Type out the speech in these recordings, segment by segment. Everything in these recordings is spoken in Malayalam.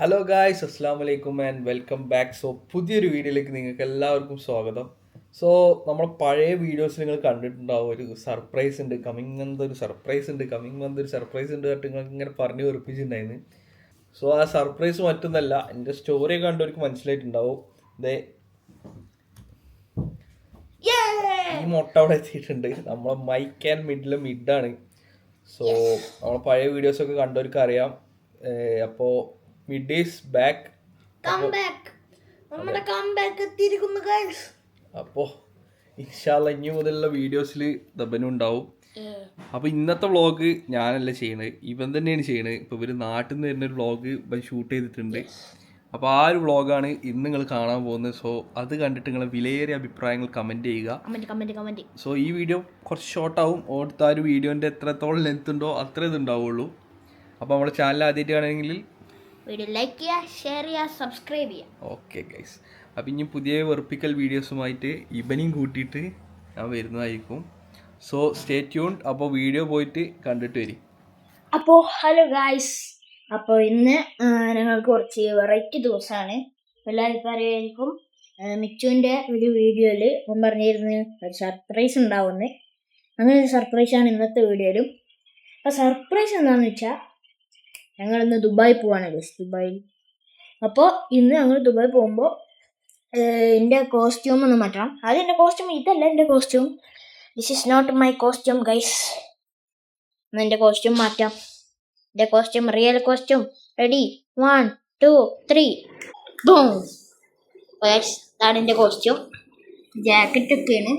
ഹലോ ഗായ്സ്, അസ്സാം വലൈക്കും ആൻഡ് വെൽക്കം ബാക്ക്. പുതിയൊരു വീഡിയോയിലേക്ക് നിങ്ങൾക്ക് എല്ലാവർക്കും സ്വാഗതം. നമ്മൾ പഴയ വീഡിയോസ് നിങ്ങൾ കണ്ടിട്ടുണ്ടാവും. ഒരു സർപ്രൈസ് ഉണ്ട്, കമ്മിങ് മന്ത് ഒരു സർപ്രൈസ് ഉണ്ട്, കമ്മിങ് മന്ത് ഒരു സർപ്രൈസ് ഉണ്ട് പറഞ്ഞിട്ട് നിങ്ങൾക്ക് ഇങ്ങനെ പറഞ്ഞു വെറുപ്പിച്ചിട്ടുണ്ടായിരുന്നു. ആ സർപ്രൈസ് മറ്റൊന്നല്ല, എൻ്റെ സ്റ്റോറി കണ്ടവർക്ക് മനസ്സിലായിട്ടുണ്ടാവും. ദേ ഈ മൊട്ട അവിടെ എത്തിയിട്ടുണ്ട്. നമ്മളെ മൈക്ക് ആൻഡ് മിഡിലെ മിഡാണ്. നമ്മൾ പഴയ വീഡിയോസൊക്കെ കണ്ടവർക്ക് അറിയാം. അപ്പോൾ മിഡ് ഈസ് ബാക്ക്. അപ്പോൾ ഇൻഷാല്ല ഇനി മുതലുള്ള വീഡിയോസിൽ ദബനും ഉണ്ടാവും. അപ്പോൾ ഇന്നത്തെ വ്ളോഗ് ഞാനല്ല ചെയ്യണത്, ഇവൻ തന്നെയാണ് ചെയ്യണത്. ഇപ്പോൾ ഇവർ നാട്ടിൽ നിന്ന് വരുന്നൊരു വ്ളോഗ് ഇവൻ ഷൂട്ട് ചെയ്തിട്ടുണ്ട്. അപ്പോൾ ആ ഒരു വ്ളോഗാണ് ഇന്ന് നിങ്ങൾ കാണാൻ പോകുന്നത്. അത് കണ്ടിട്ട് നിങ്ങൾ വിലയേറിയ അഭിപ്രായങ്ങൾ കമൻറ്റ് ചെയ്യുക. ഈ വീഡിയോ കുറച്ച് ഷോർട്ടാവും. ഓടുത്ത ആ ഒരു വീഡിയോൻ്റെ എത്രത്തോളം ലെങ്ത് ഉണ്ടോ അത്ര ഇതുണ്ടാവുള്ളൂ. അപ്പോൾ നമ്മുടെ ചാനൽ ആദ്യമായിട്ട് ആണെങ്കിൽ വീഡിയോ ലൈക്ക് ചെയ്യുക, ഷെയർ ചെയ്യുക, സബ്സ്ക്രൈബ് ചെയ്യുക. ഓക്കെ ഗൈസ്, അപ്പം ഇനി പുതിയ വെറുപ്പിക്കൽ വീഡിയോസുമായിട്ട് ഇവനെയും കൂട്ടിയിട്ട് ഞാൻ വരുന്നതായിരിക്കും. Stay tuned. അപ്പോൾ വീഡിയോ പോയിട്ട് കണ്ടിട്ട് വരും. അപ്പോൾ ഹലോ ഗായ്സ്, അപ്പോൾ ഇന്ന് ഞങ്ങൾക്ക് കുറച്ച് വെറൈറ്റി ദിവസമാണ്. എല്ലാവർക്കും അറിയായിരിക്കും, മിച്ചുവിൻ്റെ ഒരു വീഡിയോയിൽ ഞാൻ പറഞ്ഞിരുന്നു ഒരു സർപ്രൈസ് ഉണ്ടാവുന്നത്. അങ്ങനെ ഒരു സർപ്രൈസാണ് ഇന്നത്തെ വീഡിയോയിലും. അപ്പോൾ സർപ്രൈസ് എന്താണെന്ന് വെച്ചാൽ, ഞങ്ങളിന്ന് ദുബായ് പോവാണ് ഗൈസ്, ദുബായിൽ. അപ്പോൾ ഇന്ന് ഞങ്ങൾ ദുബായ് പോകുമ്പോൾ എൻ്റെ കോസ്റ്റ്യൂം ഒന്ന് മാറ്റണം. അത് എൻ്റെ കോസ്റ്റ്യൂം ഇതല്ല, എൻ്റെ costume. This is not my costume guys. എന്നാൽ എൻ്റെ കോസ്റ്റ്യൂം മാറ്റാം. എൻ്റെ costume, real costume. Ready, 1 2 3 boom. Guys, ഇതാണ് എൻ്റെ കോസ്റ്റ്യൂം. ജാക്കറ്റൊക്കെയാണ്.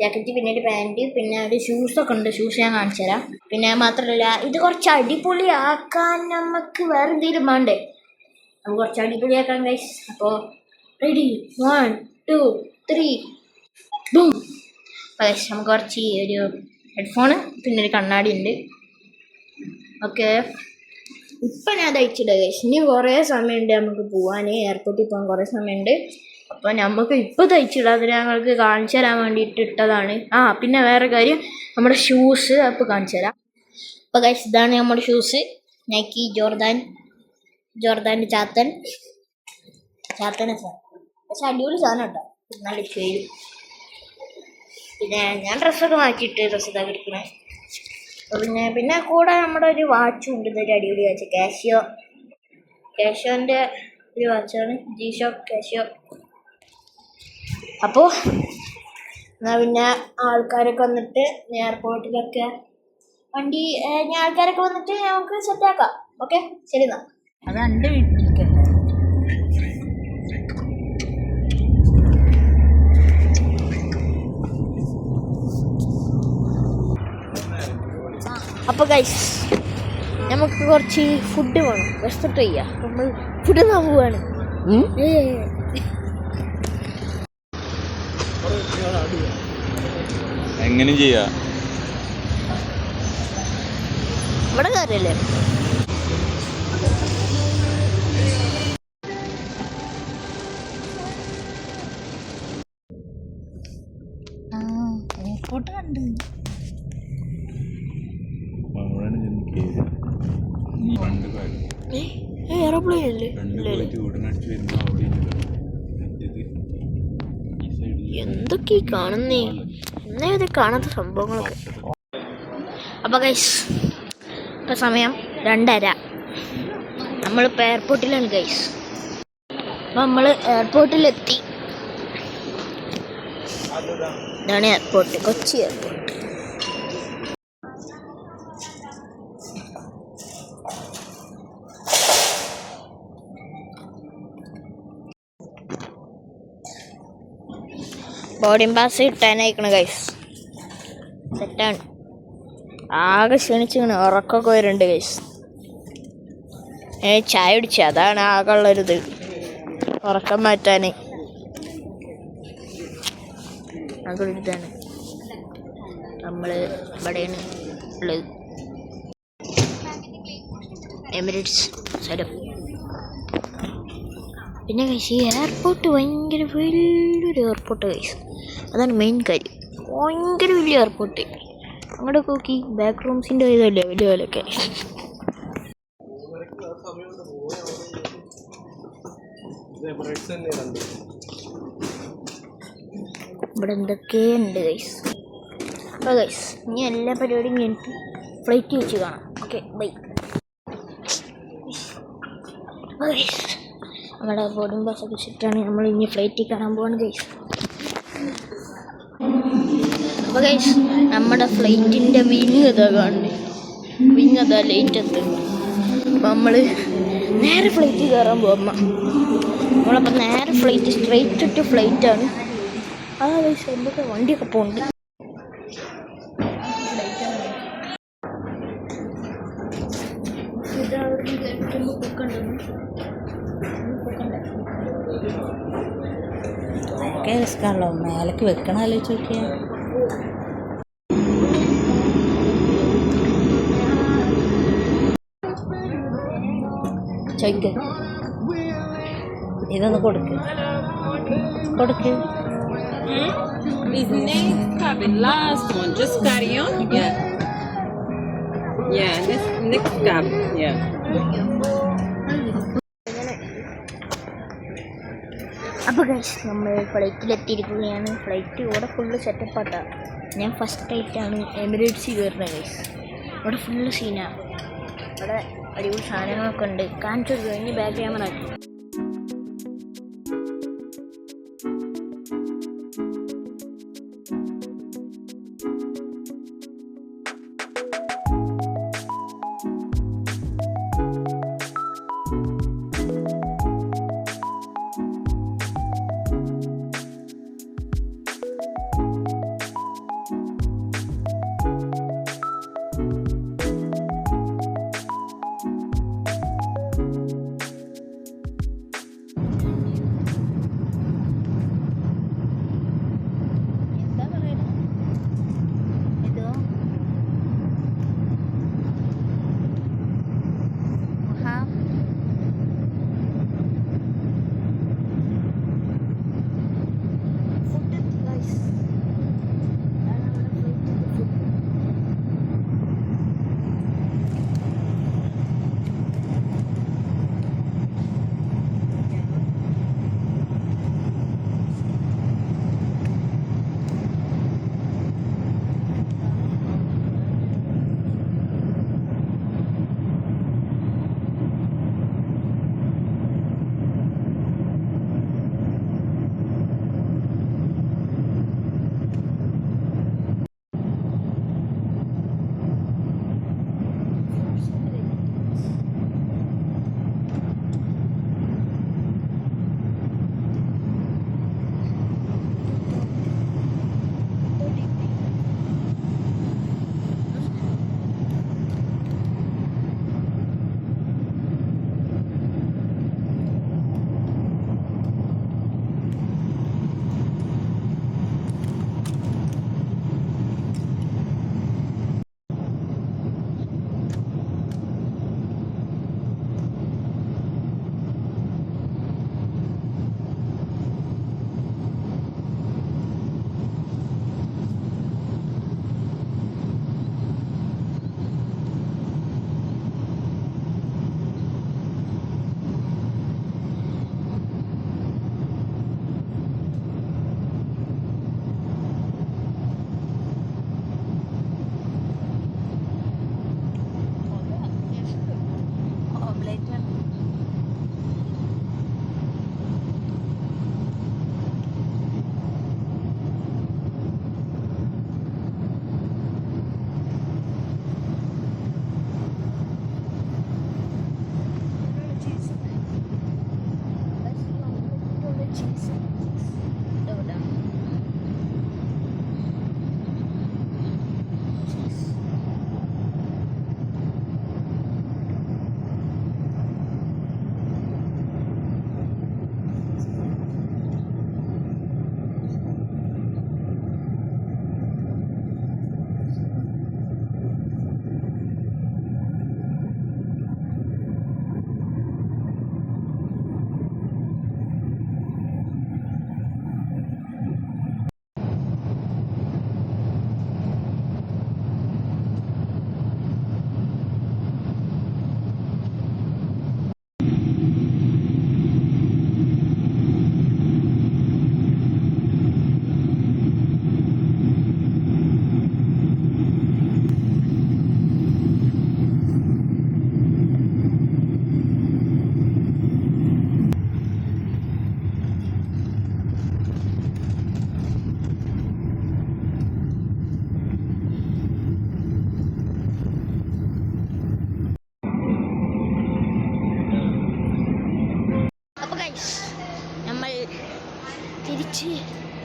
ജാക്കറ്റ്, പിന്നെ ഒരു പാൻറ്റ്, പിന്നെ ഒരു ഷൂസൊക്കെ ഉണ്ട്. ഷൂസ് ഞാൻ കാണിച്ചു തരാം. പിന്നെ മാത്രമല്ല, ഇത് കുറച്ച് അടിപൊളിയാക്കാൻ നമുക്ക് വേറെ എന്തെങ്കിലും വേണ്ടേ? നമുക്ക് കുറച്ച് അടിപൊളിയാക്കാൻ ഗൈസ്. അപ്പോൾ റെഡി, 1 2 3 ബൂം. ഗൈസ്, നമുക്ക് കുറച്ച് ഒരു ഹെഡ്ഫോണ്, പിന്നെ ഒരു കണ്ണാടി ഉണ്ട്. ഓക്കെ, ഇപ്പം ഞാൻ തയ്ച്ചിടുക ഗൈസ്. ഇനി കുറേ സമയമുണ്ട് നമുക്ക് പോകാൻ, എയർപോർട്ടിൽ പോകാൻ കുറേ സമയമുണ്ട്. അപ്പോൾ നമുക്ക് ഇപ്പോൾ തയ്ച്ചിടാം. അത് ഞങ്ങൾക്ക് കാണിച്ചു തരാൻ വേണ്ടിയിട്ട് ഇട്ടതാണ്. പിന്നെ വേറെ കാര്യം, നമ്മുടെ ഷൂസ് അപ്പോൾ കാണിച്ചു തരാം. അപ്പോൾ ഗൈസ്, ഇതാണ് നമ്മുടെ ഷൂസ്. നൈക്കി ജോർദാൻ്റെ ചാത്തൻ സാർ. പക്ഷെ അടിപൊളി സാധനം കേട്ടോ, നല്ല ചെയ്യും. പിന്നെ ഞാൻ ഡ്രസ്സൊക്കെ മാറ്റിയിട്ട് ഡ്രസ്സ് ഇതാക്കി എടുക്കണേ. പിന്നെ കൂടെ നമ്മുടെ ഒരു വാച്ചും ഉണ്ട്. ഇതൊരു അടിപൊളി വാച്ച്, കാഷ്യോൻ്റെ ഒരു വാച്ചാണ്, G-Shock കാഷ്യോ. അപ്പോൾ എന്നാൽ പിന്നെ ആൾക്കാരൊക്കെ വന്നിട്ട് എയർപോർട്ടിലൊക്കെ ആൾക്കാരൊക്കെ വന്നിട്ട് നമുക്ക് സെറ്റാക്കാം. ഓക്കെ, ശരി എന്നാൽ. അത് എൻ്റെ വീട്ടിലേക്ക്. അപ്പോൾ ഗൈസ്, നമുക്ക് കുറച്ച് ഫുഡ് വേണം. റെസ്റ്റോറൻറ്റ് ചെയ്യാം. നമ്മൾ ഫുഡ് തിന്നാൻ പോവാണ്. എങ്ങനെ ചെയ്യാ? ഇവിടെ കാര്യല്ലേ? എയർപോർട്ട് കണ്ട് എയർപ്ലെയിൻ അല്ലേ? എന്തൊക്കെ കാണുന്നേ, എന്നേത് കാണാത്ത സംഭവങ്ങളൊക്കെ. അപ്പോൾ ഗൈസ്, ഇപ്പം സമയം 2:30. നമ്മളിപ്പോൾ എയർപോർട്ടിലാണ് ഗൈസ്. അപ്പം നമ്മൾ എയർപോർട്ടിലെത്തി. ഇതാണ് airport, Kochi airport. Boarding pass ഇട്ടാനായിക്കണ് ഗൈസ്. സെറ്റാണ്. ആകെ ക്ഷണിച്ചിങ്ങനെ ഉറക്കമൊക്കെ വരുന്നുണ്ട് ഗൈസ്. ചായ കുടിച്ച, അതാണ് ആകെ ഉള്ളൊരിത്, ഉറക്കം മാറ്റാൻ. അതിട്ടാണ് നമ്മൾ ഇവിടെയാണ് ഉള്ളത്. എമിറേറ്റ്സ് സ്ഥലം. പിന്നെ ഗൈസ്, ഈ എയർപോർട്ട് ഭയങ്കര വലിയൊരു എയർപോർട്ട് ഗൈസ്. അതാണ് മെയിൻ കാര്യം, ഭയങ്കര വലിയ എയർപോർട്ട്. അങ്ങോട്ട് നോക്കി, ബാക്ക് റൂംസിൻ്റെ ഇതല്ലേ വലിയ പോലെയൊക്കെ. ഇവിടെ എന്തൊക്കെയുണ്ട് ഗൈസ്. അപ്പോൾ ഗൈസ് ഇനി എല്ലാ പരിപാടിയും കഴിഞ്ഞിട്ട് ഫ്ലൈറ്റ് വെച്ച് കാണാം. Okay bye. അപ്പോൾ ഗൈസ് നമ്മുടെ ബോർഡിംഗ് പാസ്സൊക്കെ വെച്ചിട്ടാണ് നമ്മൾ ഇനി ഫ്ലൈറ്റിൽ കാണാൻ പോവാണ് ഗൈസ്. അപ്പോൾ ഗൈസ് നമ്മുടെ ഫ്ലൈറ്റിൻ്റെ വിങ് ഇതാ കാണുന്നത്. വിങ് അതാ ലേറ്റ് എത്തുന്നു. അപ്പോൾ നമ്മൾ നേരെ ഫ്ലൈറ്റ് കയറാൻ പോകും. നമ്മളപ്പോൾ നേരെ ഫ്ലൈറ്റ് സ്ട്രെയിറ്റ് ടു ഫ്ലൈറ്റാണ്. ആ ഗൈസ് എന്തൊക്കെ വണ്ടിയൊക്കെ പോകുന്നുണ്ട്. റിസ്ക്കാണല്ലോ, മേലേക്ക് വെക്കണ ആലോചിച്ച് നോക്കിയാൽ. ചോദിക്ക്, ഇതൊന്ന് കൊടുക്ക്. This next cabin, last one, just carry on. Yeah. Yeah, this next cabin. Yeah. അപ്പോൾ ഗൈസ് നമ്മൾ ഫ്ലൈറ്റിലെത്തിയിരിക്കുകയാണ്. ഫ്ലൈറ്റ് ഇവിടെ ഫുള്ള് സെറ്റപ്പാട്ടാണ്. ഞാൻ ഫസ്റ്റ് ടൈറ്റാണ് എമിറേറ്റ്സിൽ കയറുന്നത് ഗൈസ്. ഇവിടെ ഫുള്ള് സീനാണ്. ഇവിടെ അടിപൊളി സാധനങ്ങളൊക്കെ ഉണ്ട്. കാണിച്ചു കഴിഞ്ഞ് ബാക്ക് ക്യാമറ ആക്കി.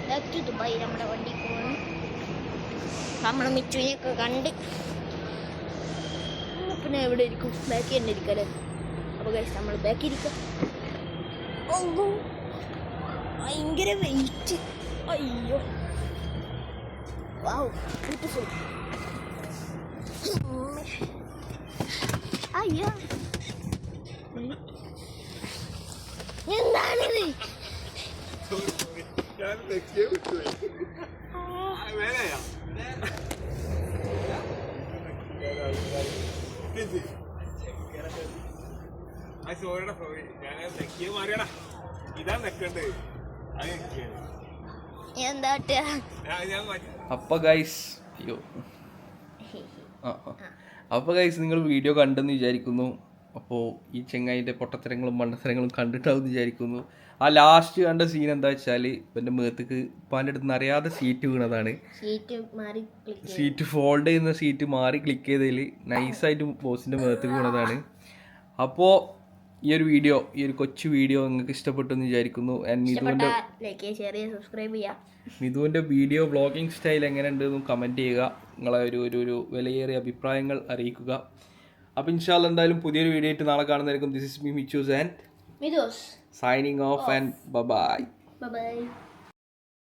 ബാക്ക് ടു ദുബായ് നമ്മുടെ വണ്ടി പോകുന്നു. നമ്മൾ മിച്ചുവിനെയൊക്കെ കണ്ട് പിന്നെ എവിടെ ഇരിക്കും? ബാക്കിൽ തന്നെ ഇരിക്കല്ലേ. അപ്പോൾ ഗൈസ് നമ്മൾ ബാക്കി ഇരിക്കാം. ഭയങ്കര വെയിറ്റ്. അയ്യോ വാവ് ബ്യൂട്ടിഫുൾ. അയ്യോ എന്താണിത്? എന്താ അപ്പോൾ ഗൈസ് അയ്യോ അപ്പോൾ ഗൈസ് നിങ്ങൾ വീഡിയോ കണ്ടെന്ന് വിചാരിക്കുന്നു. അപ്പോൾ ഈ ചെങ്ങായിൻ്റെ പൊട്ടത്തരങ്ങളും മണ്ടത്തരങ്ങളും കണ്ടിട്ടാവും വിചാരിക്കുന്നു. ആ ലാസ്റ്റ് കണ്ട സീൻ എന്താ വെച്ചാൽ എൻ്റെ മേത്തേക്ക് ഉപ്പാൻ്റെ അടുത്ത് നിന്ന് അറിയാതെ സീറ്റ് വീണതാണ്. സീറ്റ് ഫോൾഡ് ചെയ്യുന്ന സീറ്റ് മാറി ക്ലിക്ക് ചെയ്തതിൽ നൈസായിട്ട് ബോസിൻ്റെ മേത്തേക്ക് വീണതാണ്. അപ്പോൾ ഈ ഒരു വീഡിയോ, ഈ ഒരു കൊച്ചു വീഡിയോ നിങ്ങൾക്ക് ഇഷ്ടപ്പെട്ടു എന്ന് വിചാരിക്കുന്നു. മിഥുവിൻ്റെ വീഡിയോ വ്ളോഗിങ് സ്റ്റൈൽ എങ്ങനെയുണ്ടെന്നും കമൻറ്റ് ചെയ്യുക. നിങ്ങളെ ഒരു വിലയേറിയ അഭിപ്രായങ്ങൾ അറിയിക്കുക. അപ്പോൾ ഇൻഷാല്ലാ എന്തായാലും പുതിയൊരു വീഡിയോ ആയിട്ട് നാളെ കാണുന്നതായിരിക്കും. This is me Michus and Mithus signing off and bye bye. By.